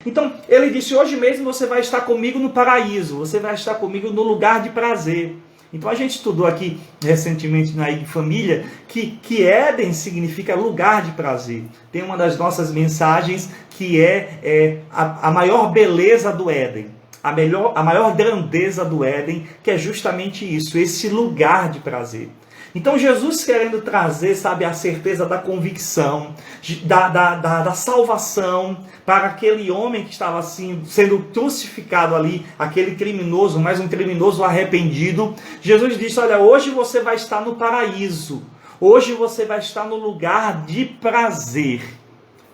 Então, ele disse, hoje mesmo você vai estar comigo no paraíso, você vai estar comigo no lugar de prazer. Então, a gente estudou aqui recentemente na IG Família que Éden significa lugar de prazer. Tem uma das nossas mensagens que é a maior beleza do Éden, a maior grandeza do Éden, que é justamente isso, esse lugar de prazer. Então Jesus querendo trazer, sabe, a certeza da convicção, da salvação para aquele homem que estava assim, sendo crucificado ali, aquele criminoso, mas um criminoso arrependido. Jesus disse, olha, hoje você vai estar no paraíso, hoje você vai estar no lugar de prazer.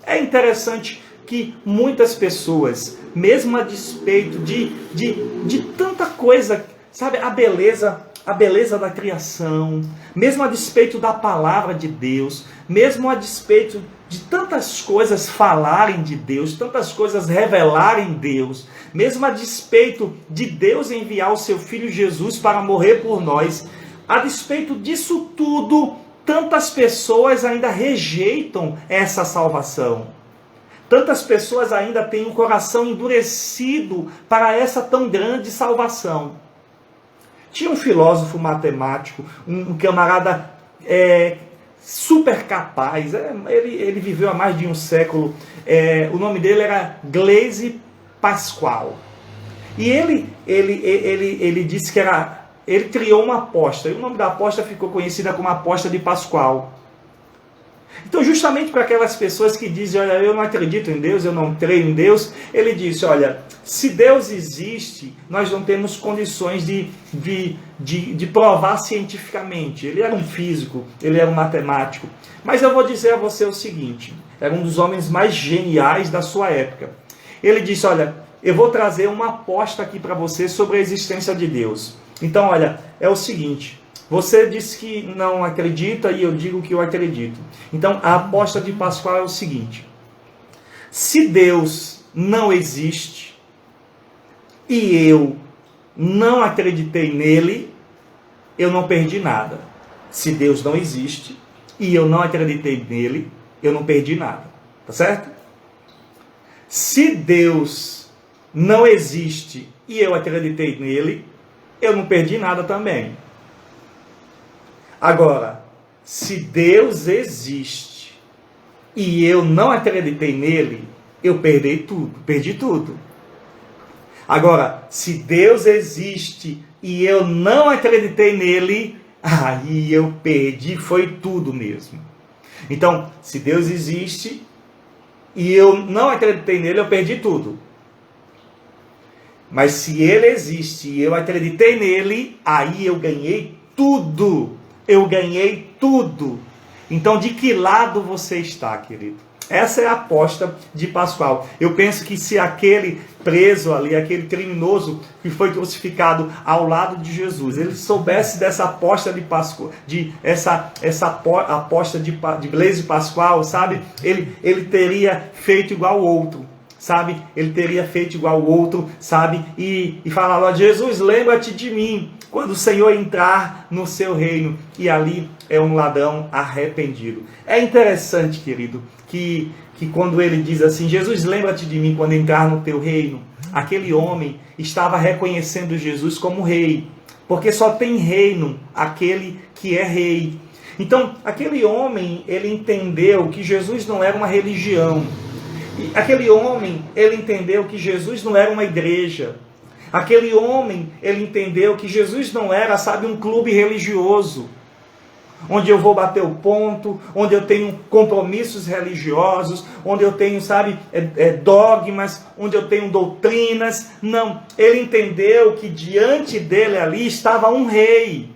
É interessante que muitas pessoas, mesmo a despeito de tanta coisa, sabe, a beleza da criação, mesmo a despeito da palavra de Deus, mesmo a despeito de tantas coisas falarem de Deus, tantas coisas revelarem Deus, mesmo a despeito de Deus enviar o seu Filho Jesus para morrer por nós, a despeito disso tudo, tantas pessoas ainda rejeitam essa salvação. Tantas pessoas ainda têm um coração endurecido para essa tão grande salvação. Tinha um filósofo matemático, um camarada super capaz, ele viveu há mais de um século, o nome dele era Blaise Pascal. E ele disse que ele criou uma aposta, e o nome da aposta ficou conhecida como a aposta de Pascal. Então, justamente para aquelas pessoas que dizem, olha, eu não acredito em Deus, eu não creio em Deus, ele disse, olha, se Deus existe, nós não temos condições de provar cientificamente. Ele era um físico, ele era um matemático. Mas eu vou dizer a você o seguinte, era um dos homens mais geniais da sua época. Ele disse, olha, eu vou trazer uma aposta aqui para você sobre a existência de Deus. Então, olha, é o seguinte, você disse que não acredita e eu digo que eu acredito. Então, a aposta de Pascal é o seguinte, se Deus não existe e eu não acreditei nele, eu não perdi nada. Se Deus não existe e eu não acreditei nele, eu não perdi nada. Tá certo? Se Deus não existe e eu acreditei nele, eu não perdi nada também. Agora, se Deus existe e eu não acreditei nele, eu perdi tudo. Agora, se Deus existe e eu não acreditei nele, aí eu perdi, foi tudo mesmo. Então, se Deus existe e eu não acreditei nele, eu perdi tudo. Mas se ele existe e eu acreditei nele, aí eu ganhei tudo. Eu ganhei tudo. Então, de que lado você está, querido? Essa é a aposta de Pascal. Eu penso que se aquele preso ali, aquele criminoso que foi crucificado ao lado de Jesus, ele soubesse dessa aposta de Pascal, essa aposta de Blaise Pascal, sabe? Ele teria feito igual o outro. Sabe, ele teria feito igual o outro, sabe, e falava, Jesus, lembra-te de mim, quando o Senhor entrar no seu reino, e ali é um ladrão arrependido. É interessante, querido, que quando ele diz assim, Jesus, lembra-te de mim quando entrar no teu reino, aquele homem estava reconhecendo Jesus como rei, porque só tem reino aquele que é rei. Então, aquele homem, ele entendeu que Jesus não era uma religião. Aquele homem, ele entendeu que Jesus não era uma igreja. Aquele homem, ele entendeu que Jesus não era, sabe, um clube religioso, onde eu vou bater o ponto, onde eu tenho compromissos religiosos, onde eu tenho, sabe, dogmas, onde eu tenho doutrinas. Não, ele entendeu que diante dele ali estava um rei.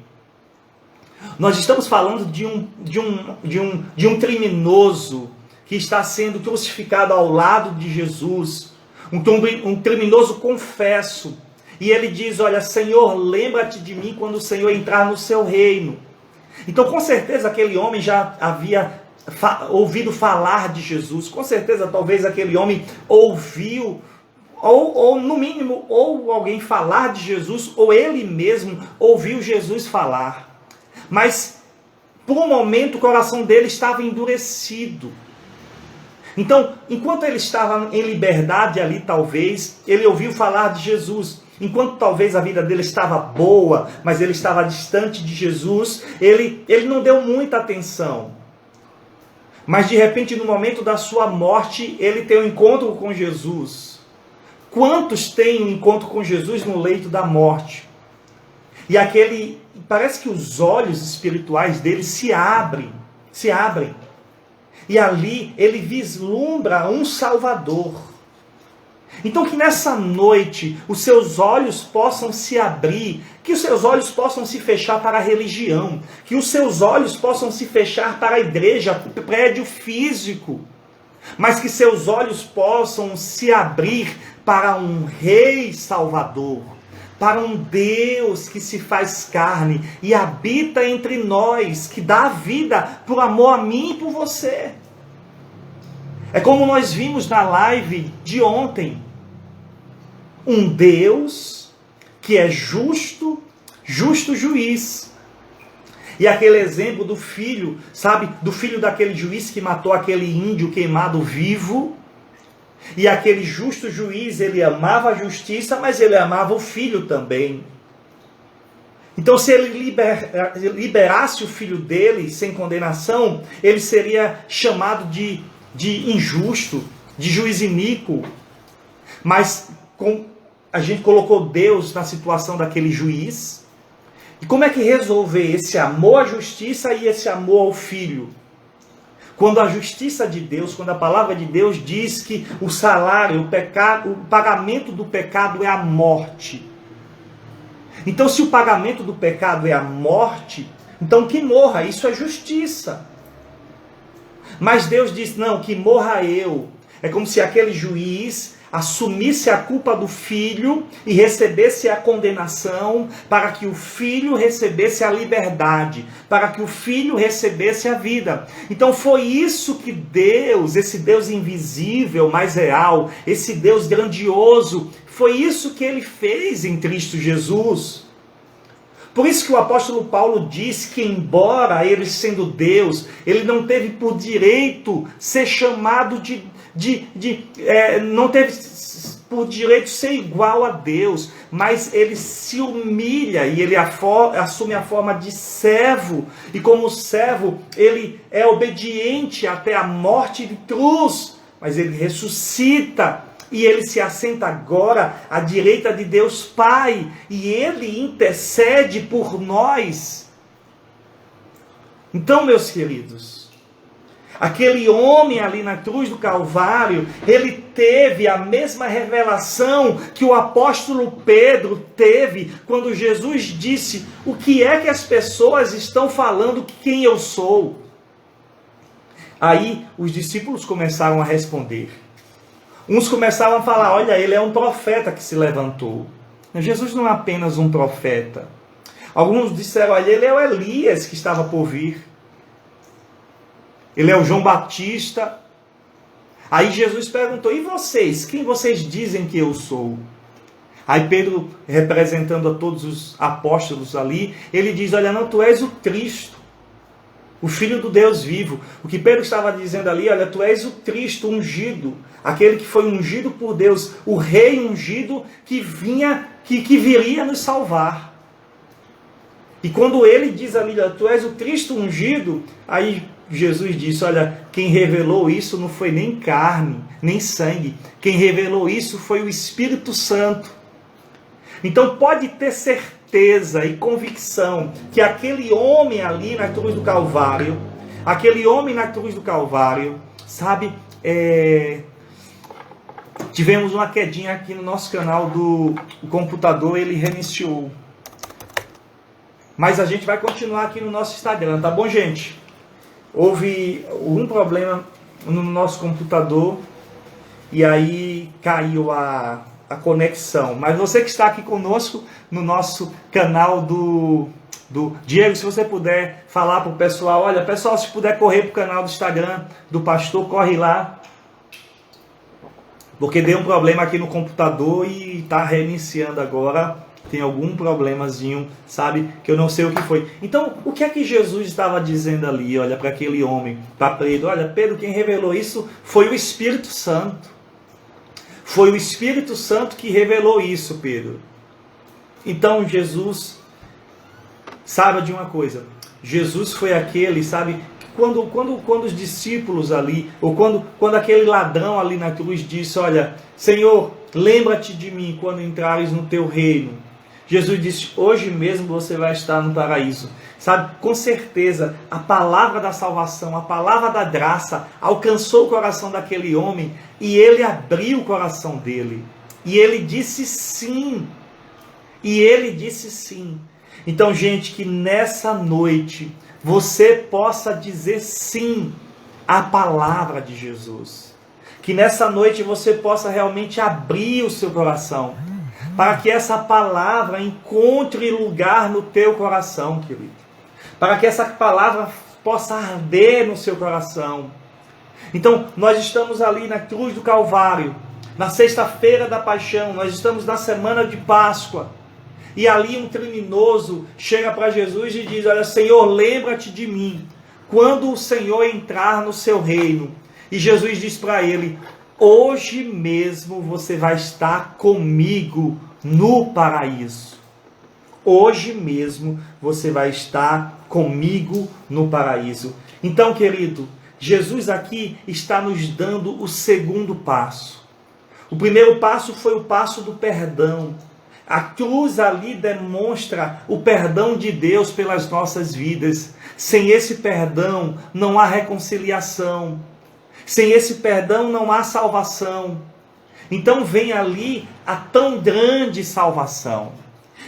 Nós estamos falando de um criminoso que está sendo crucificado ao lado de Jesus, um criminoso confesso, e ele diz, olha, Senhor, lembra-te de mim quando o Senhor entrar no seu reino. Então, com certeza, aquele homem já havia ouvido falar de Jesus, com certeza, talvez aquele homem ouviu, ou no mínimo, ou alguém falar de Jesus, ou ele mesmo ouviu Jesus falar, mas, por um momento, o coração dele estava endurecido. Então, enquanto ele estava em liberdade ali, talvez, ele ouviu falar de Jesus. Enquanto talvez a vida dele estava boa, mas ele estava distante de Jesus, ele não deu muita atenção. Mas de repente, no momento da sua morte, ele tem um encontro com Jesus. Quantos têm um encontro com Jesus no leito da morte? E parece que os olhos espirituais dele se abrem. E ali ele vislumbra um Salvador. Então que nessa noite os seus olhos possam se abrir, que os seus olhos possam se fechar para a religião, que os seus olhos possam se fechar para a igreja, prédio físico, mas que seus olhos possam se abrir para um Rei Salvador, para um Deus que se faz carne e habita entre nós, que dá vida por amor a mim e por você. É como nós vimos na live de ontem. Um Deus que é justo juiz. E aquele exemplo do filho, sabe? Do filho daquele juiz que matou aquele índio queimado vivo. E aquele justo juiz, ele amava a justiça, mas ele amava o filho também. Então, se ele liberasse o filho dele sem condenação, ele seria chamado de injusto, de juiz iníquo. Mas a gente colocou Deus na situação daquele juiz. E como é que resolver esse amor à justiça e esse amor ao filho? Quando a justiça de Deus, quando a palavra de Deus diz que o salário, o pagamento do pecado é a morte. Então, se o pagamento do pecado é a morte, então que morra, isso é justiça. Mas Deus diz, não, que morra eu. É como se aquele juiz assumisse a culpa do filho e recebesse a condenação para que o filho recebesse a liberdade, para que o filho recebesse a vida. Então foi isso que Deus, esse Deus invisível, mas real, esse Deus grandioso, foi isso que ele fez em Cristo Jesus. Por isso que o apóstolo Paulo diz que, embora ele sendo Deus, ele não teve por direito ser chamado não teve por direito ser igual a Deus, mas ele se humilha e ele assume a forma de servo, e como servo ele é obediente até a morte de cruz, mas ele ressuscita. E ele se assenta agora à direita de Deus Pai. E ele intercede por nós. Então, meus queridos, aquele homem ali na cruz do Calvário, ele teve a mesma revelação que o apóstolo Pedro teve quando Jesus disse: o que é que as pessoas estão falando quem eu sou? Aí os discípulos começaram a responder. Uns começaram a falar, olha, ele é um profeta que se levantou. Jesus não é apenas um profeta. Alguns disseram, olha, ele é o Elias que estava por vir. Ele é o João Batista. Aí Jesus perguntou, e vocês? Quem vocês dizem que eu sou? Aí Pedro, representando a todos os apóstolos ali, ele diz, olha, não, tu és o Cristo, o Filho do Deus vivo. O que Pedro estava dizendo ali, olha, tu és o Cristo ungido, aquele que foi ungido por Deus, o rei ungido que viria nos salvar. E quando ele diz ali, olha, tu és o Cristo ungido, aí Jesus disse, olha, quem revelou isso não foi nem carne, nem sangue. Quem revelou isso foi o Espírito Santo. Então pode ter certeza e convicção que aquele homem ali na cruz do Calvário, sabe, tivemos uma quedinha aqui no nosso canal do computador, ele reiniciou. Mas a gente vai continuar aqui no nosso Instagram, tá bom, gente? Houve um problema no nosso computador e aí caiu a conexão. Mas você que está aqui conosco no nosso canal do Diego, se você puder falar para o pessoal, olha, pessoal, se puder correr para o canal do Instagram do pastor, corre lá. Porque deu um problema aqui no computador e está reiniciando agora. tem algum problemazinho, sabe, que eu não sei o que foi. Então, o que é que Jesus estava dizendo ali, olha, para aquele homem, para Pedro? Olha, Pedro, quem revelou isso foi o Espírito Santo. Foi o Espírito Santo que revelou isso, Pedro. Então, Jesus, saiba de uma coisa, Jesus foi aquele, sabe, quando os discípulos ali, ou quando aquele ladrão ali na cruz disse, olha, Senhor, lembra-te de mim quando entrares no teu reino. Jesus disse, hoje mesmo você vai estar no paraíso. Sabe, com certeza, a palavra da salvação, a palavra da graça, alcançou o coração daquele homem, e ele abriu o coração dele. E ele disse sim. E ele disse sim. Então, gente, que nessa noite você possa dizer sim à palavra de Jesus. Que nessa noite você possa realmente abrir o seu coração, para que essa palavra encontre lugar no teu coração, querido. Para que essa palavra possa arder no seu coração. Então, nós estamos ali na cruz do Calvário, na sexta-feira da paixão, nós estamos na semana de Páscoa. E ali um criminoso chega para Jesus e diz, olha, Senhor, lembra-te de mim, quando o Senhor entrar no seu reino. E Jesus diz para ele, hoje mesmo você vai estar comigo no paraíso. Hoje mesmo você vai estar comigo no paraíso. Então, querido, Jesus aqui está nos dando o segundo passo. O primeiro passo foi o passo do perdão. A cruz ali demonstra o perdão de Deus pelas nossas vidas. Sem esse perdão não há reconciliação. Sem esse perdão não há salvação. Então vem ali a tão grande salvação.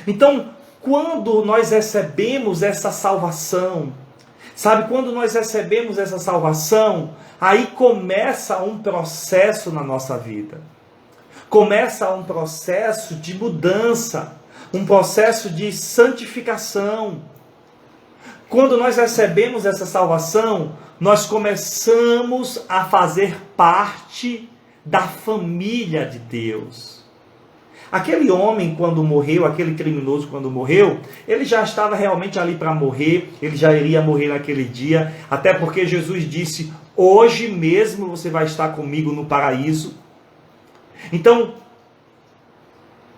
Então, quando nós recebemos essa salvação, sabe, quando nós recebemos essa salvação, aí começa um processo na nossa vida. Começa um processo de mudança, um processo de santificação. Quando nós recebemos essa salvação, nós começamos a fazer parte da família de Deus. Aquele homem, quando morreu, aquele criminoso, quando morreu, ele já estava realmente ali para morrer, ele já iria morrer naquele dia, até porque Jesus disse, hoje mesmo você vai estar comigo no paraíso. Então,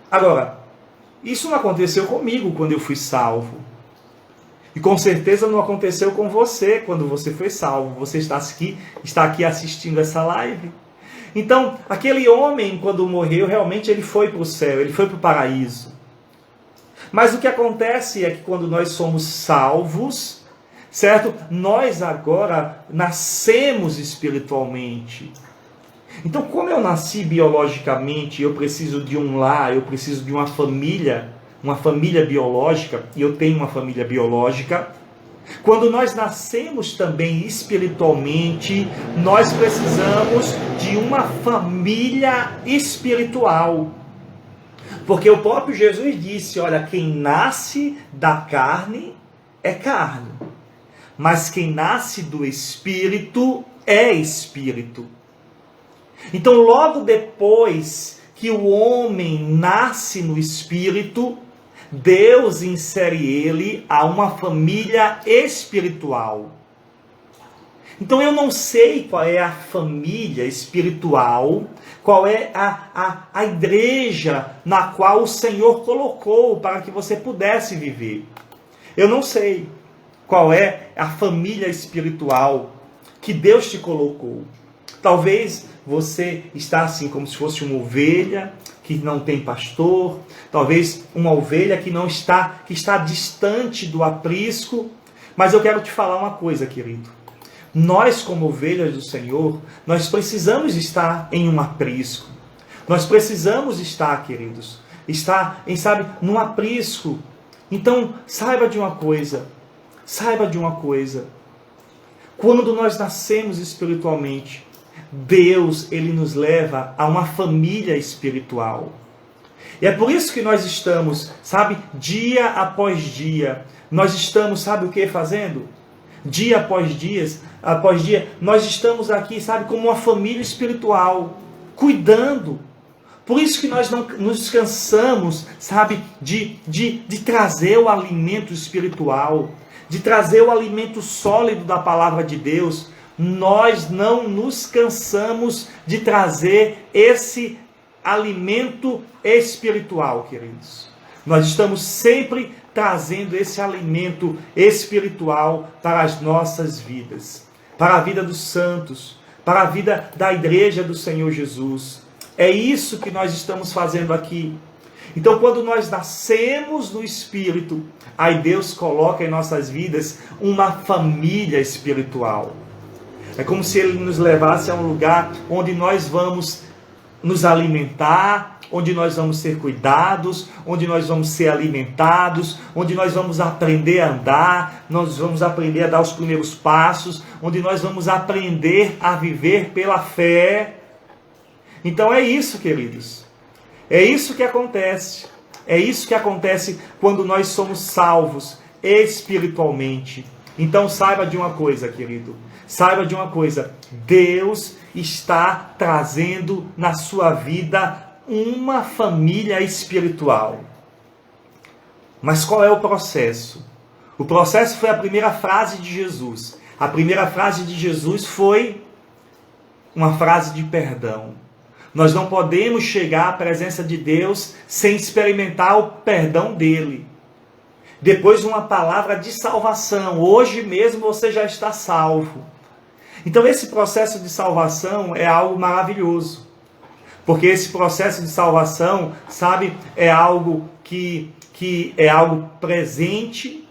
agora, isso não aconteceu comigo quando eu fui salvo. E com certeza não aconteceu com você quando você foi salvo. Você está aqui assistindo essa live. Então, aquele homem, quando morreu, realmente ele foi para o céu, ele foi para o paraíso. Mas o que acontece é que quando nós somos salvos, certo? Nós agora nascemos espiritualmente. Então, como eu nasci biologicamente, eu preciso de um lar, eu preciso de uma família biológica, e eu tenho uma família biológica. Quando nós nascemos também espiritualmente, nós precisamos de uma família espiritual. Porque o próprio Jesus disse, olha, quem nasce da carne é carne, mas quem nasce do Espírito é Espírito. Então, logo depois que o homem nasce no Espírito, Deus insere ele a uma família espiritual. Então eu não sei qual é a família espiritual, qual é a igreja na qual o Senhor colocou para que você pudesse viver. Eu não sei qual é a família espiritual que Deus te colocou. Talvez você está assim como se fosse uma ovelha que não tem pastor, talvez uma ovelha que está distante do aprisco. Mas eu quero te falar uma coisa, querido. Nós, como ovelhas do Senhor, nós precisamos estar em um aprisco. Nós precisamos estar, queridos, num aprisco. Então, saiba de uma coisa. Quando nós nascemos espiritualmente, Deus, ele nos leva a uma família espiritual. E é por isso que nós estamos, dia após dia, nós estamos, sabe o que fazendo? Dia após dia, nós estamos aqui, como uma família espiritual, cuidando Por isso que nós não nos cansamos, sabe, de trazer o alimento espiritual, de trazer o alimento sólido da palavra de Deus. Nós não nos cansamos de trazer esse alimento espiritual, queridos. Nós estamos sempre trazendo esse alimento espiritual para as nossas vidas, para a vida dos santos, para a vida da igreja do Senhor Jesus. É isso que nós estamos fazendo aqui. Então, quando nós nascemos no Espírito, aí Deus coloca em nossas vidas uma família espiritual. É como se Ele nos levasse a um lugar onde nós vamos nos alimentar, onde nós vamos ser cuidados, onde nós vamos ser alimentados, onde nós vamos aprender a andar, nós vamos aprender a dar os primeiros passos, onde nós vamos aprender a viver pela fé. Então é isso, queridos. É isso que acontece. É isso que acontece quando nós somos salvos espiritualmente. Então saiba de uma coisa, querido. Saiba de uma coisa. Deus está trazendo na sua vida uma família espiritual. Mas qual é o processo? O processo foi a primeira frase de Jesus. A primeira frase de Jesus foi uma frase de perdão. Nós não podemos chegar à presença de Deus sem experimentar o perdão dele. Depois uma palavra de salvação. Hoje mesmo você já está salvo. Então esse processo de salvação é algo maravilhoso. Porque esse processo de salvação, sabe, é algo que é algo presente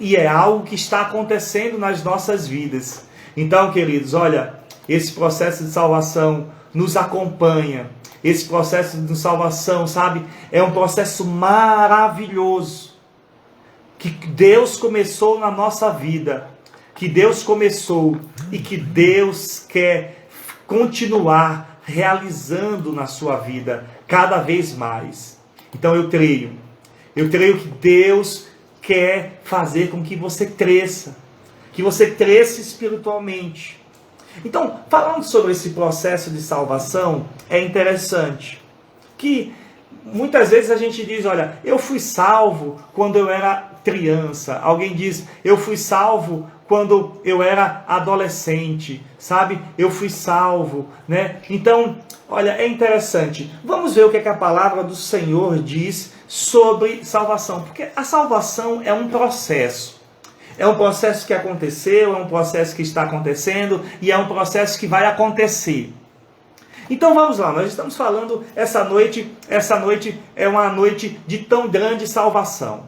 e é algo que está acontecendo nas nossas vidas. Então, queridos, olha, esse processo de salvação nos acompanha. Esse processo de salvação, sabe, é um processo maravilhoso que Deus começou na nossa vida, que Deus começou e que Deus quer continuar realizando na sua vida cada vez mais. Então eu creio que Deus quer fazer com que você cresça espiritualmente. Então, falando sobre esse processo de salvação, é interessante que muitas vezes a gente diz, olha, eu fui salvo quando eu era criança. Alguém diz, eu fui salvo quando eu era adolescente, sabe? Eu fui salvo, né? Então, olha, é interessante. Vamos ver o que a palavra do Senhor diz sobre salvação. Porque a salvação é um processo. É um processo que aconteceu, é um processo que está acontecendo e é um processo que vai acontecer. Então vamos lá, nós estamos falando essa noite é uma noite de tão grande salvação.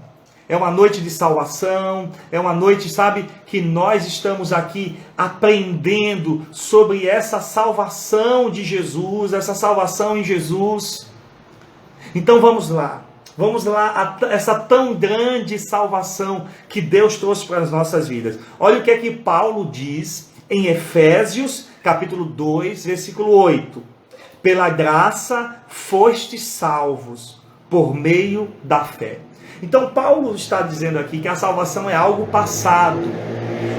É uma noite de salvação, é uma noite, sabe, que nós estamos aqui aprendendo sobre essa salvação de Jesus, essa salvação em Jesus. Então vamos lá. Vamos lá, essa tão grande salvação que Deus trouxe para as nossas vidas. Olha o que é que Paulo diz em Efésios, capítulo 2, versículo 8. Pela graça fostes salvos, por meio da fé. Então Paulo está dizendo aqui que a salvação é algo passado.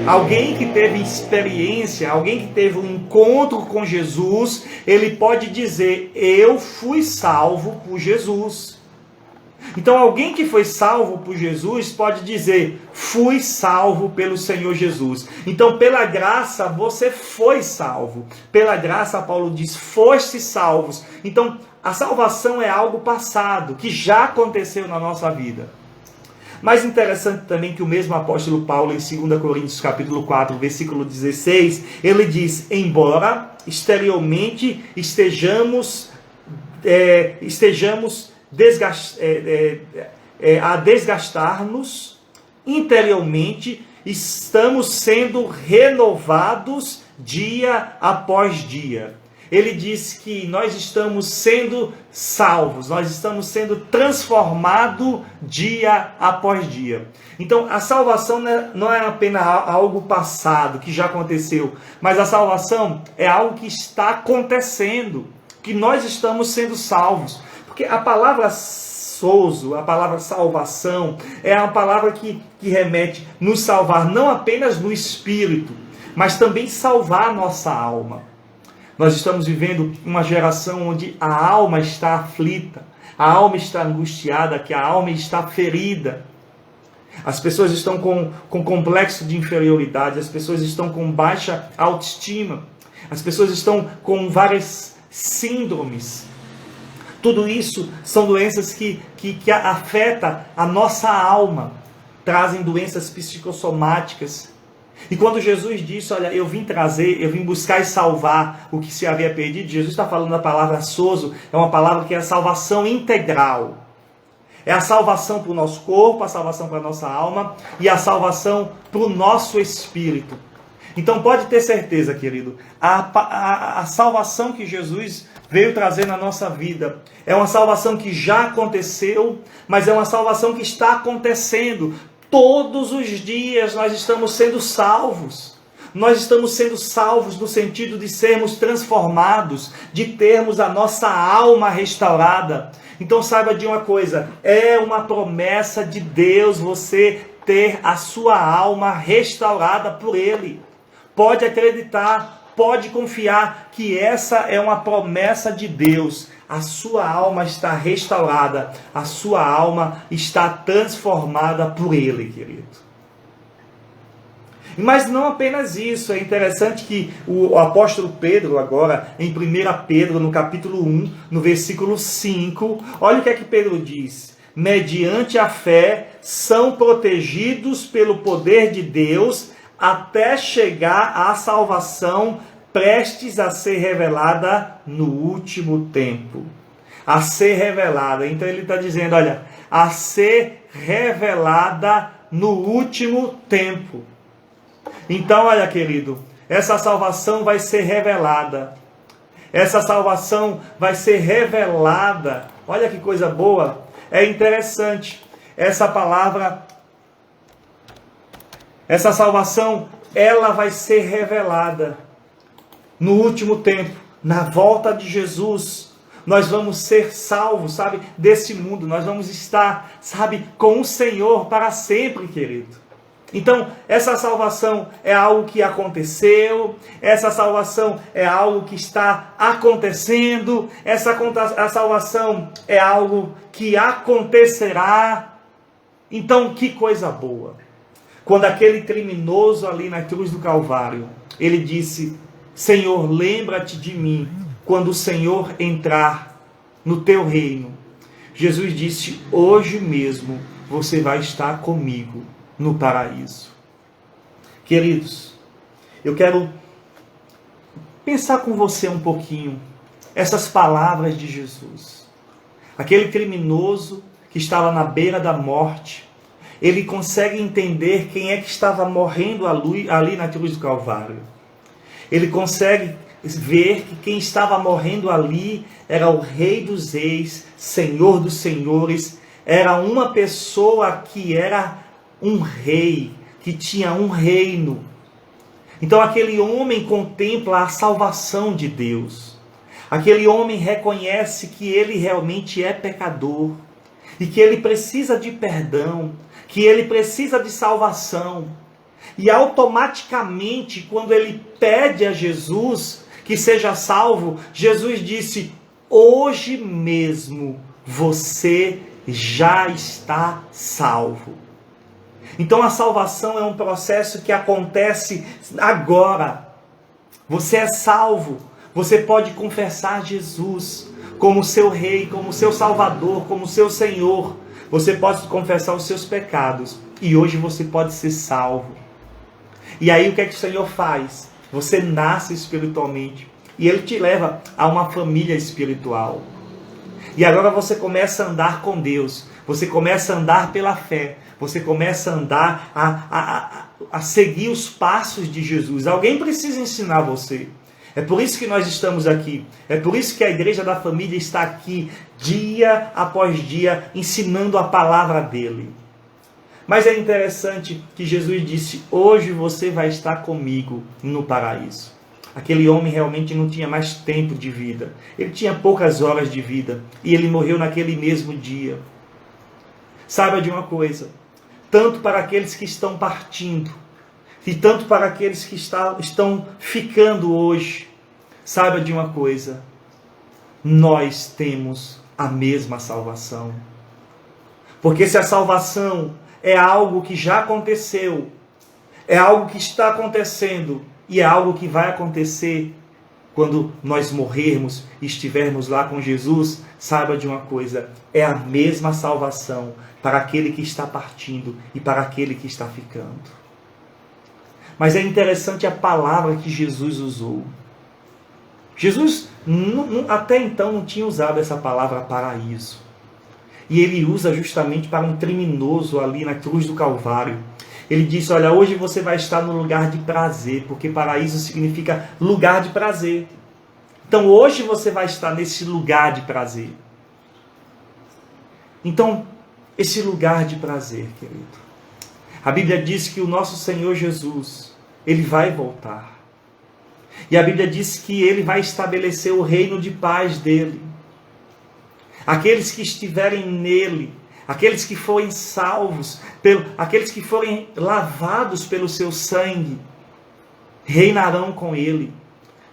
Alguém que teve experiência, alguém que teve um encontro com Jesus, ele pode dizer, eu fui salvo por Jesus. Então alguém que foi salvo por Jesus pode dizer, fui salvo pelo Senhor Jesus. Então pela graça você foi salvo. Pela graça, Paulo diz, foste salvos. Então a salvação é algo passado, que já aconteceu na nossa vida. Mas interessante também que o mesmo apóstolo Paulo, em 2 Coríntios capítulo 4, versículo 16, ele diz, embora exteriormente estejamos a desgastar-nos, interiormente estamos sendo renovados dia após dia. Ele diz que nós estamos sendo salvos, nós estamos sendo transformados dia após dia. Então a salvação não é apenas algo passado, que já aconteceu, mas a salvação é algo que está acontecendo, que nós estamos sendo salvos. Porque a palavra sozo, a palavra salvação, é uma palavra que remete nos salvar não apenas no espírito, mas também salvar a nossa alma. Nós estamos vivendo uma geração onde a alma está aflita, a alma está angustiada, que a alma está ferida. As pessoas estão com complexo de inferioridade, as pessoas estão com baixa autoestima, as pessoas estão com várias síndromes. Tudo isso são doenças que afetam a nossa alma, trazem doenças psicossomáticas. E quando Jesus disse, olha, eu vim buscar e salvar o que se havia perdido, Jesus está falando da palavra sozo, é uma palavra que é a salvação integral. É a salvação para o nosso corpo, a salvação para a nossa alma e a salvação para o nosso espírito. Então pode ter certeza, querido, a salvação que Jesus veio trazer na nossa vida é uma salvação que já aconteceu, mas é uma salvação que está acontecendo. Todos os dias nós estamos sendo salvos. Nós estamos sendo salvos no sentido de sermos transformados, de termos a nossa alma restaurada. Então saiba de uma coisa, é uma promessa de Deus você ter a sua alma restaurada por Ele. Pode acreditar, pode confiar que essa é uma promessa de Deus. A sua alma está restaurada, a sua alma está transformada por Ele, querido. Mas não apenas isso, é interessante que o apóstolo Pedro agora, em 1 Pedro, no capítulo 1, no versículo 5, olha o que é que Pedro diz. Mediante a fé, são protegidos pelo poder de Deus, até chegar à salvação prestes a ser revelada no último tempo. A ser revelada. Então ele está dizendo, olha, a ser revelada no último tempo. Então, olha, querido, essa salvação vai ser revelada. Essa salvação vai ser revelada. Olha que coisa boa. É interessante. Essa palavra, essa salvação, ela vai ser revelada no último tempo, na volta de Jesus. Nós vamos ser salvos, sabe, desse mundo. Nós vamos estar, sabe, com o Senhor para sempre, querido. Então, essa salvação é algo que aconteceu, essa salvação é algo que está acontecendo, a salvação é algo que acontecerá. Então, que coisa boa. Quando aquele criminoso ali na cruz do Calvário, ele disse, Senhor, lembra-te de mim quando o Senhor entrar no teu reino. Jesus disse, hoje mesmo você vai estar comigo no paraíso. Queridos, eu quero pensar com você um pouquinho essas palavras de Jesus. Aquele criminoso que estava na beira da morte, ele consegue entender quem é que estava morrendo ali na cruz do Calvário. Ele consegue ver que quem estava morrendo ali era o Rei dos Reis, Senhor dos Senhores, era uma pessoa que era um rei, que tinha um reino. Então aquele homem contempla a salvação de Deus. Aquele homem reconhece que ele realmente é pecador e que ele precisa de perdão, que ele precisa de salvação. E automaticamente, quando ele pede a Jesus que seja salvo, Jesus disse, hoje mesmo você já está salvo. Então a salvação é um processo que acontece agora. Você é salvo. Você pode confessar Jesus como seu Rei, como seu Salvador, como seu Senhor. Você pode confessar os seus pecados. E hoje você pode ser salvo. E aí o que é que o Senhor faz? Você nasce espiritualmente. E Ele te leva a uma família espiritual. E agora você começa a andar com Deus. Você começa a andar pela fé. Você começa a andar, a seguir os passos de Jesus. Alguém precisa ensinar você. É por isso que nós estamos aqui. É por isso que a Igreja da Família está aqui, dia após dia, ensinando a palavra dele. Mas é interessante que Jesus disse, hoje você vai estar comigo no paraíso. Aquele homem realmente não tinha mais tempo de vida. Ele tinha poucas horas de vida. E ele morreu naquele mesmo dia. Saiba de uma coisa. Tanto para aqueles que estão partindo, e tanto para aqueles que estão ficando hoje. saiba de uma coisa: nós temos a mesma salvação. Porque se a salvação é algo que já aconteceu, é algo que está acontecendo e é algo que vai acontecer quando nós morrermos e estivermos lá com Jesus, saiba de uma coisa: é a mesma salvação para aquele que está partindo e para aquele que está ficando. Mas é interessante a palavra que Jesus usou. Jesus até então não tinha usado essa palavra paraíso. E ele usa justamente para um criminoso ali na cruz do Calvário. Ele disse: olha, hoje você vai estar no lugar de prazer, porque paraíso significa lugar de prazer. Então hoje você vai estar nesse lugar de prazer. Então, esse lugar de prazer, querido. A Bíblia diz que o nosso Senhor Jesus, ele vai voltar. E a Bíblia diz que ele vai estabelecer o reino de paz dele. Aqueles que estiverem nele, aqueles que forem salvos, aqueles que forem lavados pelo seu sangue, reinarão com ele,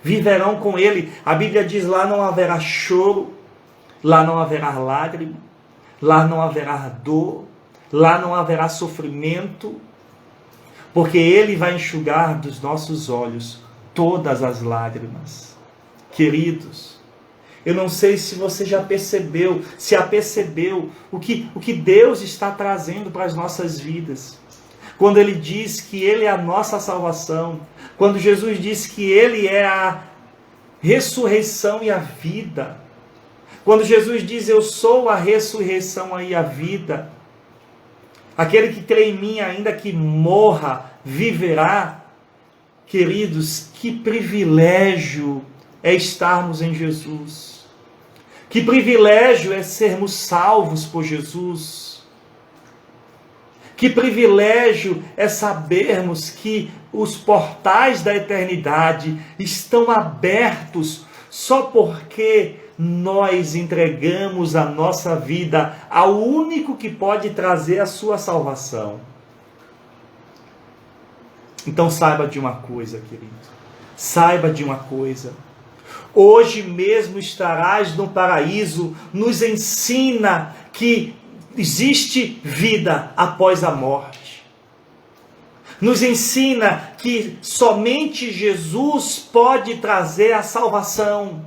viverão com ele. A Bíblia diz: lá não haverá choro, lá não haverá lágrima, lá não haverá dor, lá não haverá sofrimento, porque ele vai enxugar dos nossos olhos todas as lágrimas. Queridos, eu não sei se você já percebeu, se apercebeu o que Deus está trazendo para as nossas vidas. Quando Ele diz que Ele é a nossa salvação, quando Jesus diz que Ele é a ressurreição e a vida, quando Jesus diz: eu sou a ressurreição e a vida, aquele que crê em mim, ainda que morra, viverá. Queridos, que privilégio é estarmos em Jesus. Que privilégio é sermos salvos por Jesus. Que privilégio é sabermos que os portais da eternidade estão abertos só porque nós entregamos a nossa vida ao único que pode trazer a sua salvação. Então saiba de uma coisa, querido. Saiba de uma coisa. Hoje mesmo estarás no paraíso. Nos ensina que existe vida após a morte. Nos ensina que somente Jesus pode trazer a salvação.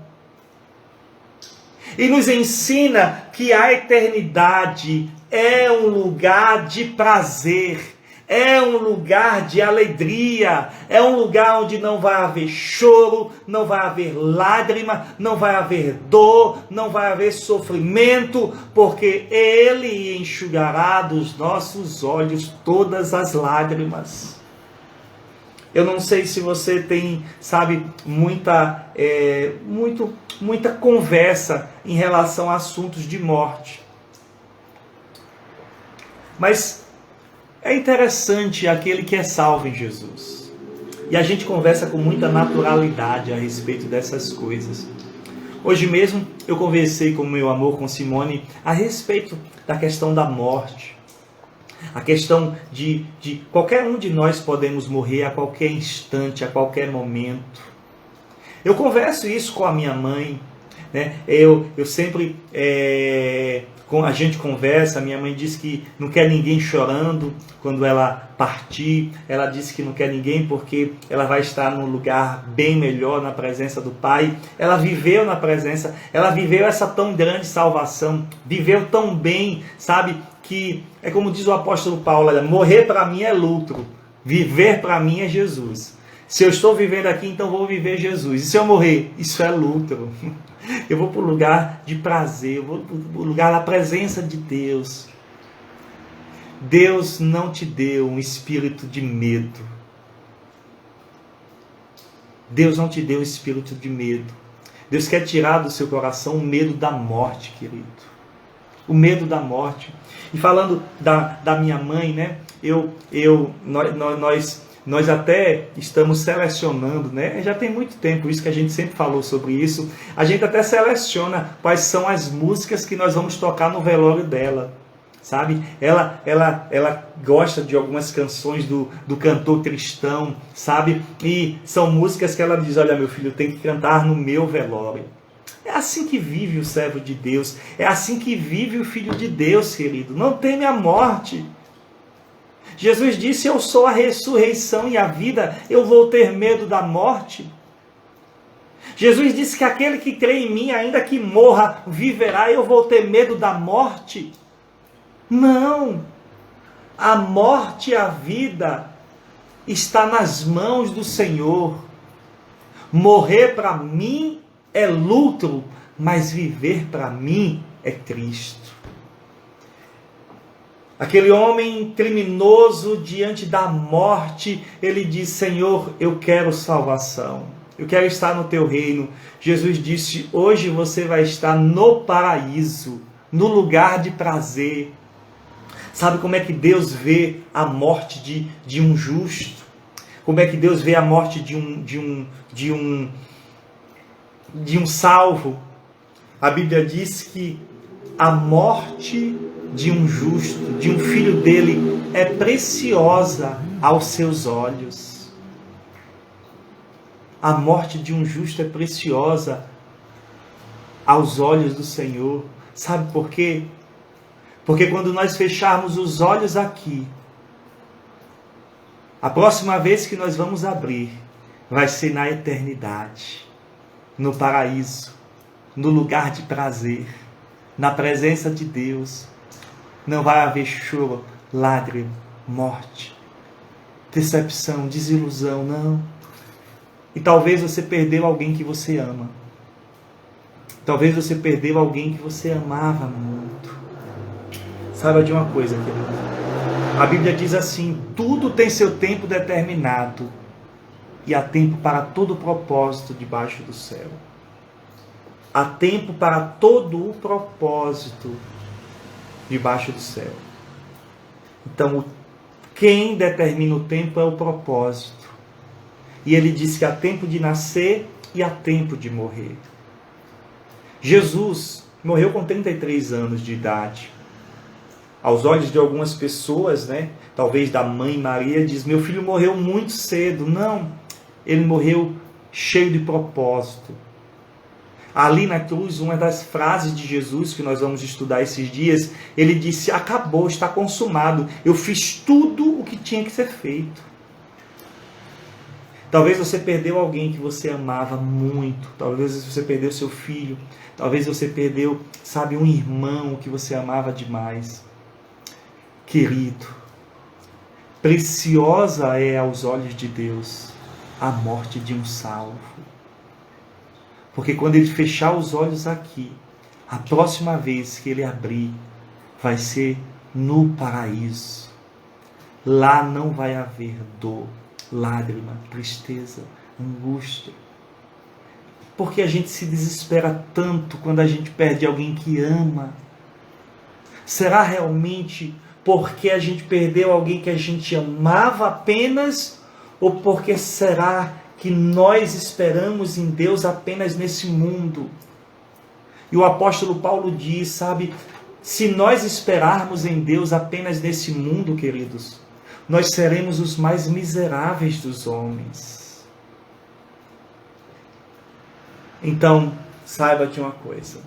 E nos ensina que a eternidade é um lugar de prazer. É um lugar de alegria, é um lugar onde não vai haver choro, não vai haver lágrima, não vai haver dor, não vai haver sofrimento, porque Ele enxugará dos nossos olhos todas as lágrimas. Eu não sei se você tem, muita conversa em relação a assuntos de morte. Mas é interessante aquele que é salvo em Jesus. E a gente conversa com muita naturalidade a respeito dessas coisas. Hoje mesmo eu conversei com o meu amor, com Simone, a respeito da questão da morte. A questão de qualquer um de nós podemos morrer a qualquer instante, a qualquer momento. Eu converso isso com a minha mãe, né? Eu sempre... a gente conversa, minha mãe diz que não quer ninguém chorando quando ela partir. Ela diz que não quer ninguém porque ela vai estar num lugar bem melhor na presença do Pai. Ela viveu na presença, ela viveu essa tão grande salvação, viveu tão bem, que é como diz o apóstolo Paulo: olha, morrer para mim é lucro, viver para mim é Jesus. Se eu estou vivendo aqui, então vou viver Jesus. E se eu morrer, isso é lucro. Eu vou para o lugar de prazer, eu vou para o lugar da presença de Deus. Deus não te deu um espírito de medo. Deus não te deu um espírito de medo. Deus quer tirar do seu coração o medo da morte, querido. O medo da morte. E falando da minha mãe, né? Nós até estamos selecionando, né? Já tem muito tempo isso que a gente sempre falou sobre isso. A gente até seleciona quais são as músicas que nós vamos tocar no velório dela. sabe? Ela gosta de algumas canções do cantor Tristão, sabe? E são músicas que ela diz: olha, meu filho, tem que cantar no meu velório. É assim que vive o servo de Deus, é assim que vive o filho de Deus, querido. Não teme a morte. Jesus disse: eu sou a ressurreição e a vida, eu vou ter medo da morte. Jesus disse que aquele que crê em mim, ainda que morra, viverá, eu vou ter medo da morte. Não, a morte e a vida está nas mãos do Senhor. Morrer para mim é lucro, mas viver para mim é Cristo. Aquele homem criminoso diante da morte, ele diz: Senhor, eu quero salvação, eu quero estar no teu reino. Jesus disse: hoje você vai estar no paraíso, no lugar de prazer. Sabe como é que Deus vê a morte de um justo? Como é que Deus vê a morte de um salvo? A Bíblia diz que a morte de um justo, de um filho dele, é preciosa aos seus olhos. A morte de um justo é preciosa aos olhos do Senhor. Sabe por quê? Porque quando nós fecharmos os olhos aqui, a próxima vez que nós vamos abrir, vai ser na eternidade, no paraíso, no lugar de prazer, na presença de Deus. Não vai haver choro, lágrima, morte, decepção, desilusão, não. E talvez você perdeu alguém que você ama. Talvez você perdeu alguém que você amava muito. Saiba de uma coisa, querido. A Bíblia diz assim: tudo tem seu tempo determinado e há tempo para todo propósito debaixo do céu. Há tempo para todo o propósito debaixo do céu. Então, quem determina o tempo é o propósito. E ele diz que há tempo de nascer e há tempo de morrer. Jesus morreu com 33 anos de idade. Aos olhos de algumas pessoas, talvez da mãe Maria, diz: meu filho morreu muito cedo. Não, ele morreu cheio de propósito. Ali na cruz, uma das frases de Jesus que nós vamos estudar esses dias, ele disse: acabou, está consumado. Eu fiz tudo o que tinha que ser feito. Talvez você perdeu alguém que você amava muito. Talvez você perdeu seu filho. Talvez você perdeu, um irmão que você amava demais. Querido, preciosa é aos olhos de Deus a morte de um salvo. Porque quando ele fechar os olhos aqui, a próxima vez que ele abrir, vai ser no paraíso. Lá não vai haver dor, lágrima, tristeza, angústia. Porque a gente se desespera tanto quando a gente perde alguém que ama. Será realmente porque a gente perdeu alguém que a gente amava apenas? Ou porque será que nós esperamos em Deus apenas nesse mundo? E o apóstolo Paulo diz, se nós esperarmos em Deus apenas nesse mundo, queridos, nós seremos os mais miseráveis dos homens. Então, saiba de uma coisa.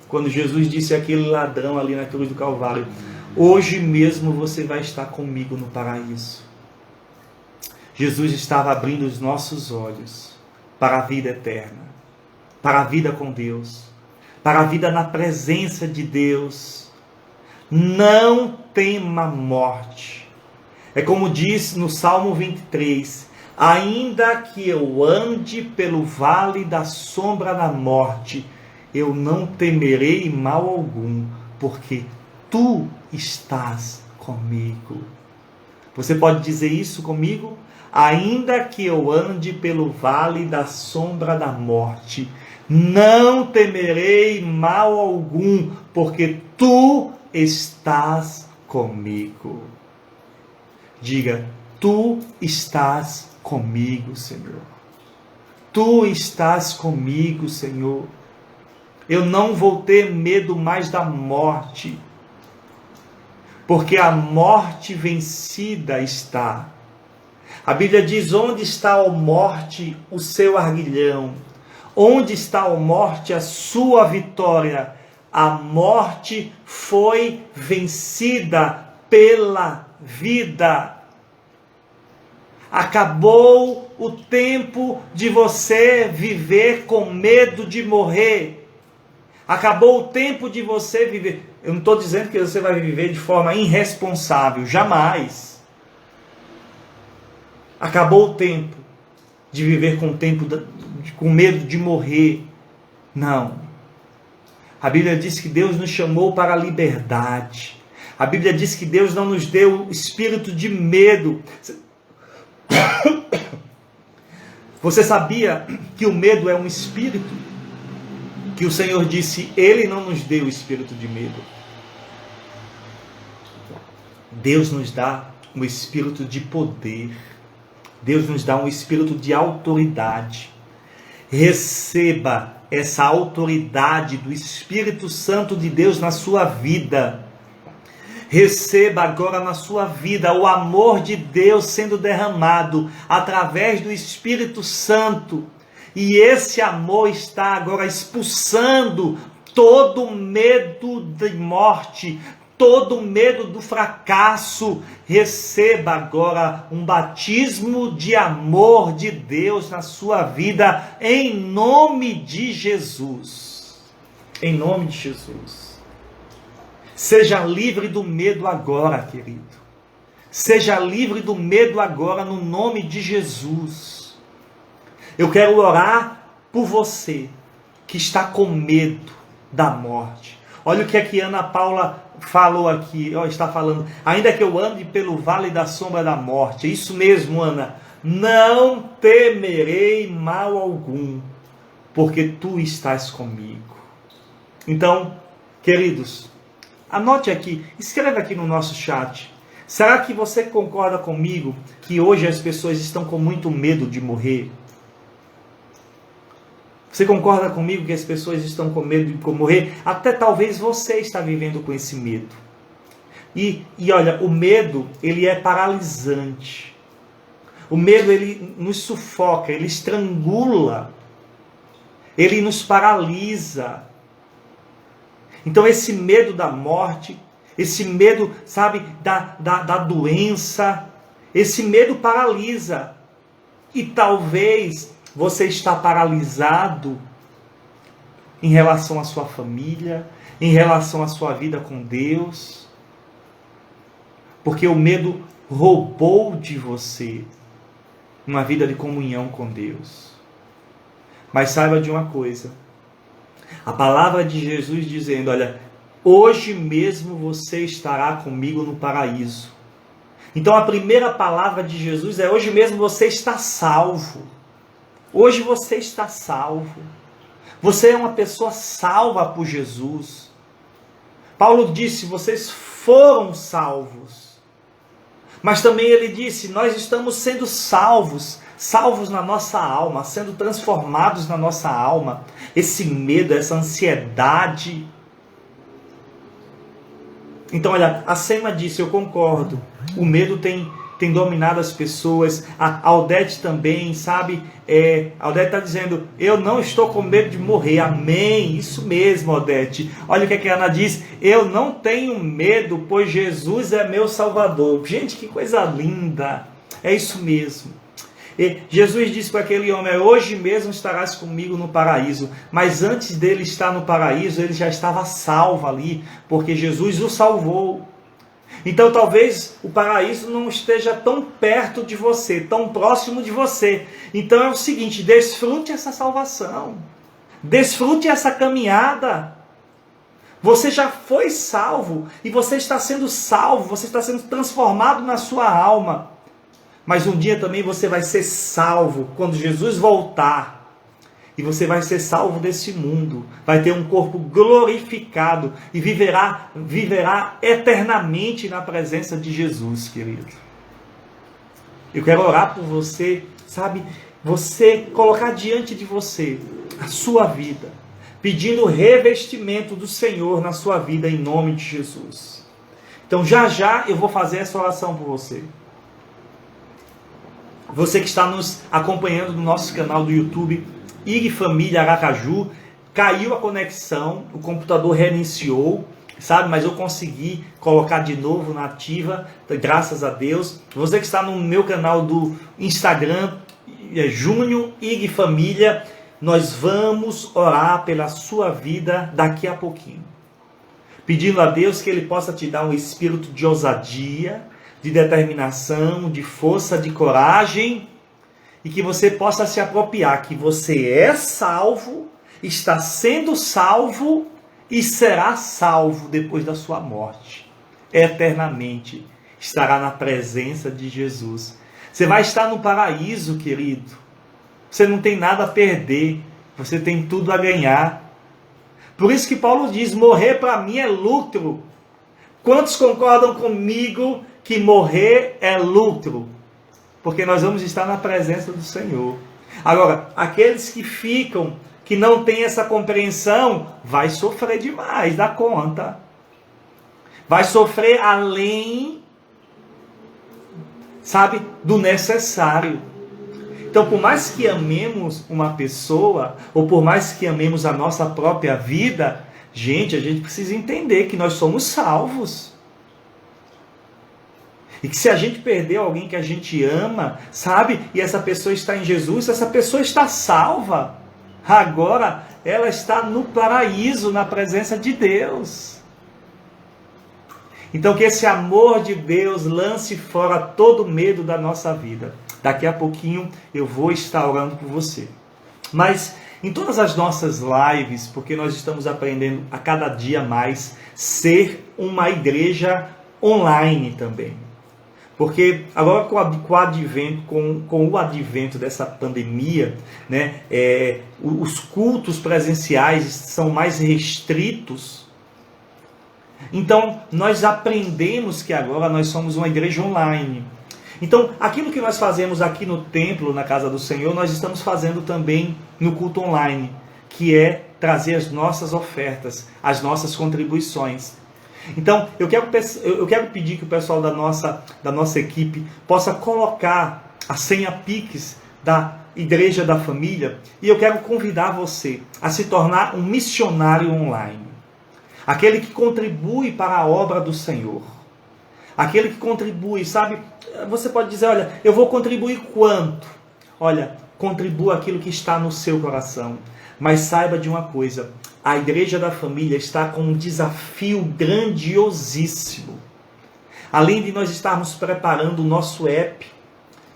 Quando Jesus disse àquele ladrão ali na cruz do Calvário: hoje mesmo você vai estar comigo no paraíso. Jesus estava abrindo os nossos olhos para a vida eterna, para a vida com Deus, para a vida na presença de Deus. Não tema a morte. É como diz no Salmo 23, ainda que eu ande pelo vale da sombra da morte, eu não temerei mal algum, porque tu estás comigo. Você pode dizer isso comigo? Ainda que eu ande pelo vale da sombra da morte, não temerei mal algum, porque tu estás comigo. Diga: tu estás comigo, Senhor. Tu estás comigo, Senhor. Eu não vou ter medo mais da morte. porque a morte vencida está. A Bíblia diz: onde está, ó morte, o seu arguilhão? Onde está, ó morte, a sua vitória? A morte foi vencida pela vida. Acabou o tempo de você viver com medo de morrer. Acabou o tempo de você viver. Eu não estou dizendo que você vai viver de forma irresponsável, jamais. Acabou o tempo de viver com medo de morrer. Não. A Bíblia diz que Deus nos chamou para a liberdade. A Bíblia diz que Deus não nos deu espírito de medo. Você sabia que o medo é um espírito? Que o Senhor disse: Ele não nos deu espírito de medo. Deus nos dá um espírito de poder. Deus nos dá um espírito de autoridade. Receba essa autoridade do Espírito Santo de Deus na sua vida. Receba agora na sua vida o amor de Deus sendo derramado através do Espírito Santo. E esse amor está agora expulsando todo medo de morte, todo medo do fracasso. Receba agora um batismo de amor de Deus na sua vida, em nome de Jesus. Em nome de Jesus. Seja livre do medo agora, querido. Seja livre do medo agora, no nome de Jesus. Eu quero orar por você que está com medo da morte. Olha o que a Ana Paula falou aqui, está falando: ainda que eu ande pelo vale da sombra da morte. É isso mesmo, Ana. Não temerei mal algum, porque tu estás comigo. Então, queridos, anote aqui, escreva aqui no nosso chat. Será que você concorda comigo que hoje as pessoas estão com muito medo de morrer? Você concorda comigo que as pessoas estão com medo de morrer? Até talvez você está vivendo com esse medo. E olha, o medo, ele é paralisante. O medo, ele nos sufoca, ele estrangula. Ele nos paralisa. Então esse medo da morte, esse medo, sabe, da doença, esse medo paralisa. E talvez você está paralisado em relação à sua família, em relação à sua vida com Deus, porque o medo roubou de você uma vida de comunhão com Deus. Mas saiba de uma coisa, a palavra de Jesus dizendo: olha, hoje mesmo você estará comigo no paraíso. Então a primeira palavra de Jesus é: hoje mesmo você está salvo. Hoje você está salvo. Você é uma pessoa salva por Jesus. Paulo disse: vocês foram salvos. Mas também ele disse: nós estamos sendo salvos. Salvos na nossa alma, sendo transformados na nossa alma. Esse medo, essa ansiedade. Então, olha, a Sema disse: eu concordo. O medo tem dominado as pessoas. A Aldete também, sabe? A Aldete está dizendo: eu não estou com medo de morrer. Amém. Isso mesmo, Aldete. Olha o que a Ana diz: eu não tenho medo, pois Jesus é meu Salvador. Gente, que coisa linda. É isso mesmo. E Jesus disse para aquele homem: hoje mesmo estarás comigo no paraíso. Mas antes dele estar no paraíso, ele já estava salvo ali, porque Jesus o salvou. Então talvez o paraíso não esteja tão perto de você, tão próximo de você. Então é o seguinte: desfrute essa salvação, desfrute essa caminhada. Você já foi salvo, e você está sendo salvo, você está sendo transformado na sua alma. Mas um dia também você vai ser salvo quando Jesus voltar. E você vai ser salvo desse mundo. Vai ter um corpo glorificado. E viverá eternamente na presença de Jesus, querido. Eu quero orar por você, sabe? Você colocar diante de você a sua vida. Pedindo o revestimento do Senhor na sua vida, em nome de Jesus. Então já já eu vou fazer essa oração por você. Você que está nos acompanhando no nosso canal do YouTube, IG Família Aracaju, caiu a conexão, o computador reiniciou, sabe? Mas eu consegui colocar de novo na ativa, graças a Deus. Você que está no meu canal do Instagram, Júnior IG Família, nós vamos orar pela sua vida daqui a pouquinho. Pedindo a Deus que Ele possa te dar um espírito de ousadia, de determinação, de força, de coragem, e que você possa se apropriar que você é salvo, está sendo salvo e será salvo depois da sua morte. Eternamente estará na presença de Jesus. Você vai estar no paraíso, querido. Você não tem nada a perder, você tem tudo a ganhar. Por isso que Paulo diz, morrer para mim é lucro. Quantos concordam comigo que morrer é lucro? Porque nós vamos estar na presença do Senhor. Agora, aqueles que ficam, que não têm essa compreensão, vai sofrer demais da conta. Vai sofrer além, sabe, do necessário. Então, por mais que amemos uma pessoa, ou por mais que amemos a nossa própria vida, gente, a gente precisa entender que nós somos salvos. E que se a gente perder alguém que a gente ama, sabe, e essa pessoa está em Jesus, essa pessoa está salva. Agora, ela está no paraíso, na presença de Deus. Então, que esse amor de Deus lance fora todo medo da nossa vida. Daqui a pouquinho eu vou estar orando por você. Mas em todas as nossas lives, porque nós estamos aprendendo a cada dia mais ser uma igreja online também. Porque agora com o advento dessa pandemia, né, os cultos presenciais são mais restritos. Então nós aprendemos que agora nós somos uma igreja online. Então, aquilo que nós fazemos aqui no templo, na casa do Senhor, nós estamos fazendo também no culto online, que é trazer as nossas ofertas, as nossas contribuições. Então, eu quero pedir que o pessoal da nossa equipe possa colocar a senha Pix da Igreja da Família, e eu quero convidar você a se tornar um missionário online. Aquele que contribui para a obra do Senhor. Aquele que contribui, sabe? Você pode dizer, olha, eu vou contribuir quanto? Olha, contribua aquilo que está no seu coração. Mas saiba de uma coisa, a Igreja da Família está com um desafio grandiosíssimo. Além de nós estarmos preparando o nosso app,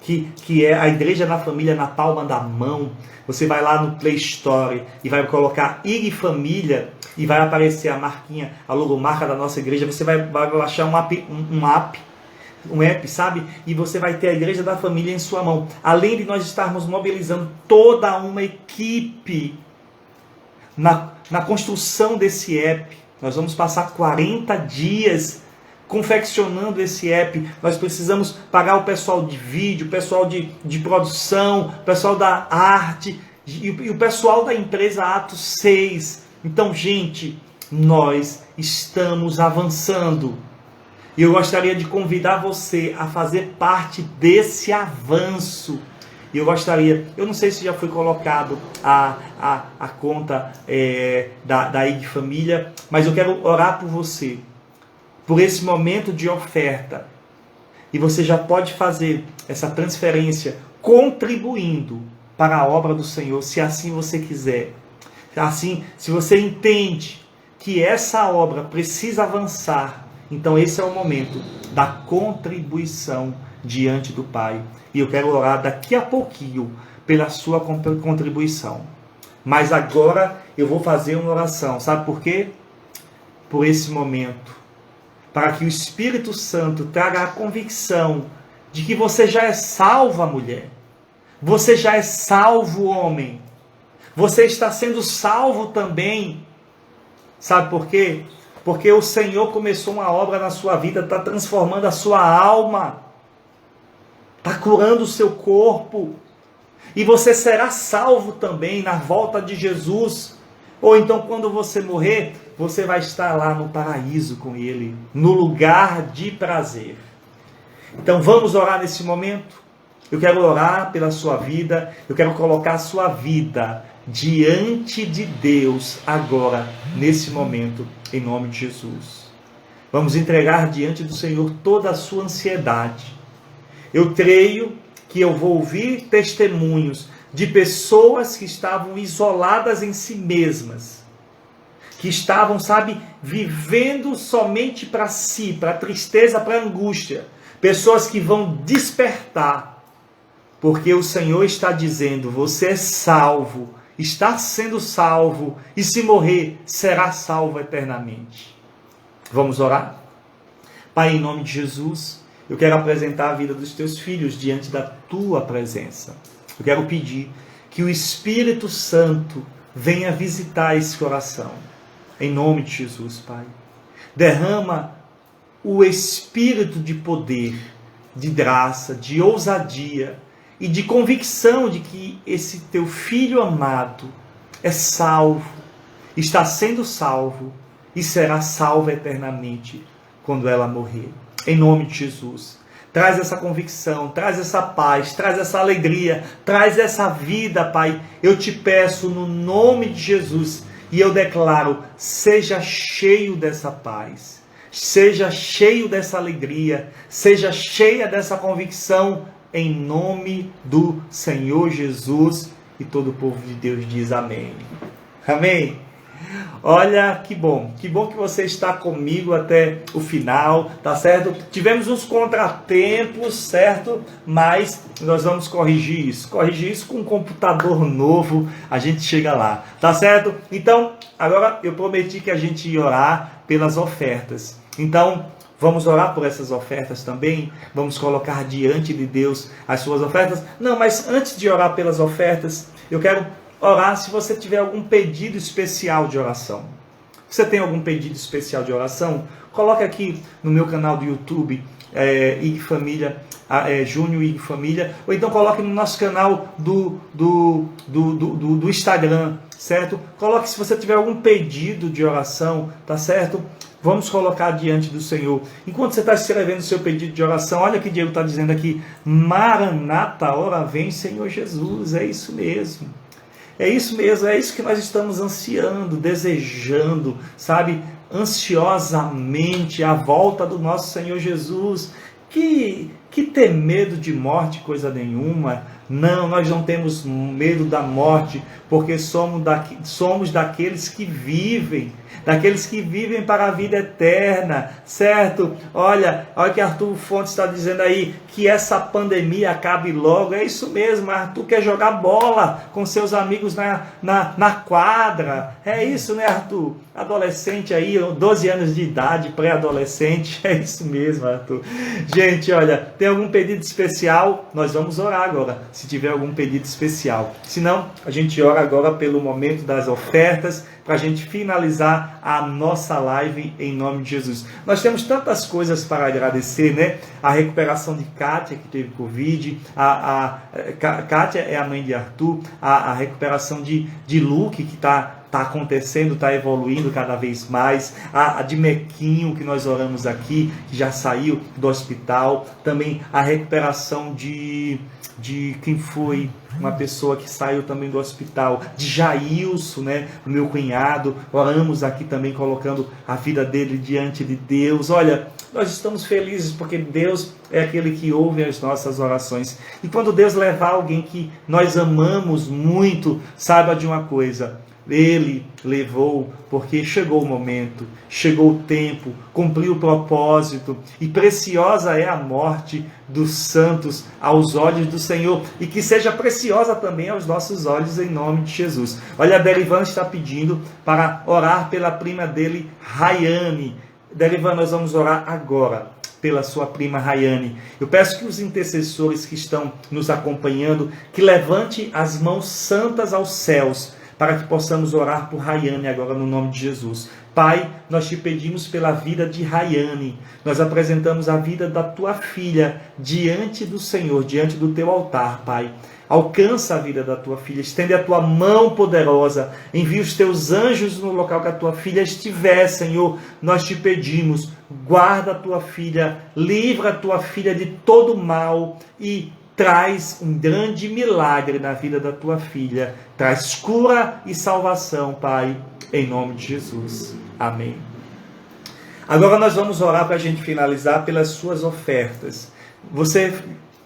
que é a Igreja da Família na palma da mão, você vai lá no Play Store e vai colocar IG Família e vai aparecer a marquinha, a logomarca da nossa igreja. Você vai achar um app, sabe? E você vai ter a Igreja da Família em sua mão. Além de nós estarmos mobilizando toda uma equipe na construção desse app. Nós vamos passar 40 dias confeccionando esse app. Nós precisamos pagar o pessoal de vídeo, o pessoal de produção, o pessoal da arte e o pessoal da empresa Atos 6. Então, gente, nós estamos avançando. E eu gostaria de convidar você a fazer parte desse avanço. E eu não sei se já foi colocado a conta da IG Família, mas eu quero orar por você, por esse momento de oferta. E você já pode fazer essa transferência contribuindo para a obra do Senhor, se assim você quiser. Assim, se você entende que essa obra precisa avançar, então esse é o momento da contribuição diante do Pai. E eu quero orar daqui a pouquinho pela sua contribuição. Mas agora eu vou fazer uma oração. Sabe por quê? Por esse momento. Para que o Espírito Santo traga a convicção de que você já é salva, mulher. Você já é salvo, homem. Você está sendo salvo também. Sabe por quê? Porque o Senhor começou uma obra na sua vida, está transformando a sua alma, está curando o seu corpo. E você será salvo também na volta de Jesus. Ou então quando você morrer, você vai estar lá no paraíso com Ele, no lugar de prazer. Então vamos orar nesse momento? Eu quero orar pela sua vida, eu quero colocar a sua vida diante de Deus agora, nesse momento, em nome de Jesus. Vamos entregar diante do Senhor toda a sua ansiedade. Eu creio que eu vou ouvir testemunhos de pessoas que estavam isoladas em si mesmas, que estavam, vivendo somente para si, para a tristeza, para a angústia. Pessoas que vão despertar, porque o Senhor está dizendo, você é salvo, está sendo salvo, e se morrer, será salvo eternamente. Vamos orar? Pai, em nome de Jesus, eu quero apresentar a vida dos teus filhos diante da tua presença. Eu quero pedir que o Espírito Santo venha visitar esse coração. Em nome de Jesus, Pai. Derrama o espírito de poder, de graça, de ousadia e de convicção de que esse teu filho amado é salvo, está sendo salvo e será salvo eternamente quando ela morrer. Em nome de Jesus. Traz essa convicção, traz essa paz, traz essa alegria, traz essa vida, Pai. Eu te peço no nome de Jesus e eu declaro, seja cheio dessa paz, seja cheio dessa alegria, seja cheia dessa convicção, em nome do Senhor Jesus. E todo o povo de Deus diz amém. Amém. Olha, que bom que você está comigo até o final, tá certo? Tivemos uns contratempos, certo? Mas nós vamos corrigir isso com um computador novo, a gente chega lá, tá certo? Então, agora eu prometi que a gente ia orar pelas ofertas, então vamos orar por essas ofertas também, vamos colocar diante de Deus as suas ofertas. Não, mas antes de orar pelas ofertas, eu quero orar se você tiver algum pedido especial de oração. Você tem algum pedido especial de oração? Coloque aqui no meu canal do YouTube, IG Família, Júnior IG Família, ou então coloque no nosso canal do Instagram, certo? Coloque se você tiver algum pedido de oração, tá certo? Vamos colocar diante do Senhor. Enquanto você está escrevendo o seu pedido de oração, olha que Diego está dizendo aqui, Maranata, ora vem Senhor Jesus, é isso mesmo. É isso mesmo, é isso que nós estamos ansiando, desejando, ansiosamente a volta do nosso Senhor Jesus. Que ter medo de morte, coisa nenhuma. Não, nós não temos medo da morte, porque somos daqueles que vivem para a vida eterna, certo? Olha que Arthur Fontes está dizendo aí, que essa pandemia acabe logo. É isso mesmo, Arthur quer jogar bola com seus amigos na quadra. É isso, né, Arthur? Adolescente aí, 12 anos de idade, pré-adolescente. É isso mesmo, Arthur. Gente, olha, tem algum pedido especial? Nós vamos orar agora, se tiver algum pedido especial. Se não, a gente ora agora pelo momento das ofertas, para a gente finalizar a nossa live em nome de Jesus. Nós temos tantas coisas para agradecer, né? A recuperação de Kátia, que teve Covid, Kátia é a mãe de Arthur, a recuperação de Luke, que está acontecendo, está evoluindo cada vez mais, a de Mequinho, que nós oramos aqui, que já saiu do hospital, também a recuperação de quem foi uma pessoa que saiu também do hospital, de Jailson, né, o meu cunhado, oramos aqui também colocando a vida dele diante de Deus. Olha, nós estamos felizes porque Deus é aquele que ouve as nossas orações, e quando Deus levar alguém que nós amamos muito, saiba de uma coisa, Ele levou porque chegou o momento, chegou o tempo, cumpriu o propósito, e preciosa é a morte dos santos aos olhos do Senhor, e que seja preciosa também aos nossos olhos em nome de Jesus. Olha, a Derivan está pedindo para orar pela prima dele, Rayane. Derivan, nós vamos orar agora pela sua prima Rayane. Eu peço que os intercessores que estão nos acompanhando, que levante as mãos santas aos céus, para que possamos orar por Rayane agora no nome de Jesus. Pai, nós te pedimos pela vida de Rayane. Nós apresentamos a vida da tua filha diante do Senhor, diante do teu altar, Pai. Alcança a vida da tua filha, estende a tua mão poderosa, envia os teus anjos no local que a tua filha estiver, Senhor. Nós te pedimos, guarda a tua filha, livra a tua filha de todo mal e traz um grande milagre na vida da tua filha. Traz cura e salvação, Pai, em nome de Jesus. Amém. Agora nós vamos orar para a gente finalizar pelas suas ofertas.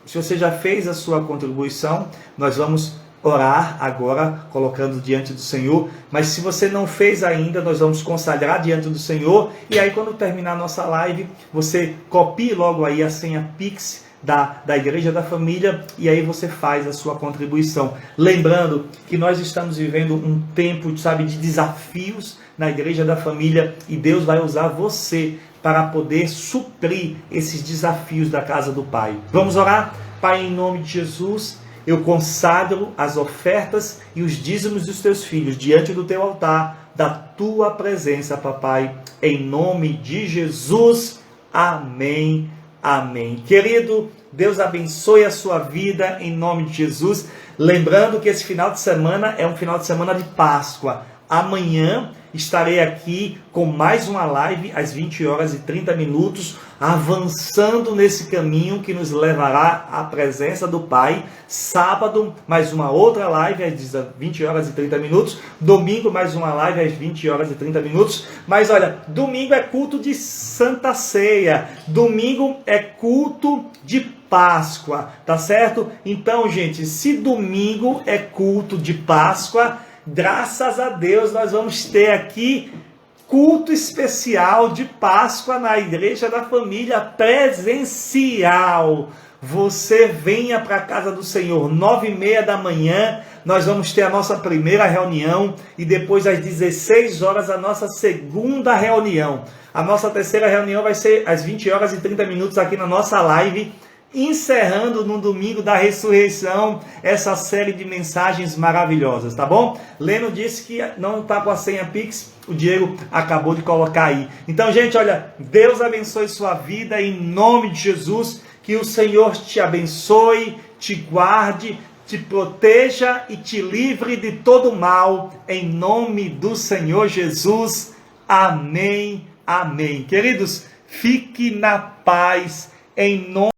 Se você já fez a sua contribuição, nós vamos orar agora, colocando diante do Senhor. Mas se você não fez ainda, nós vamos consagrar diante do Senhor. E aí, quando terminar a nossa live, você copie logo aí a senha Pix da Igreja da Família, e aí você faz a sua contribuição. Lembrando que nós estamos vivendo um tempo, sabe, de desafios na Igreja da Família, e Deus vai usar você para poder suprir esses desafios da casa do Pai. Vamos orar? Pai, em nome de Jesus, eu consagro as ofertas e os dízimos dos teus filhos diante do teu altar, da tua presença, papai, em nome de Jesus. Amém. Amém. Querido, Deus abençoe a sua vida em nome de Jesus. Lembrando que esse final de semana é um final de semana de Páscoa. Amanhã estarei aqui com mais uma live às 20h30, avançando nesse caminho que nos levará à presença do Pai. Sábado, mais uma outra live às 20h30. Domingo, mais uma live às 20h30. Mas olha, domingo é culto de Santa Ceia. Domingo é culto de Páscoa, tá certo? Então, gente, se domingo é culto de Páscoa, graças a Deus nós vamos ter aqui culto especial de Páscoa na Igreja da Família presencial. Você venha para a casa do Senhor, 9h30 da manhã, nós vamos ter a nossa primeira reunião e depois às 16 horas a nossa segunda reunião. A nossa terceira reunião vai ser às 20h30 aqui na nossa live, encerrando no domingo da ressurreição essa série de mensagens maravilhosas, tá bom? Leno disse que não está com a senha Pix, o Diego acabou de colocar aí. Então, gente, olha, Deus abençoe sua vida em nome de Jesus, que o Senhor te abençoe, te guarde, te proteja e te livre de todo mal, em nome do Senhor Jesus. Amém, amém. Queridos, fique na paz, em nome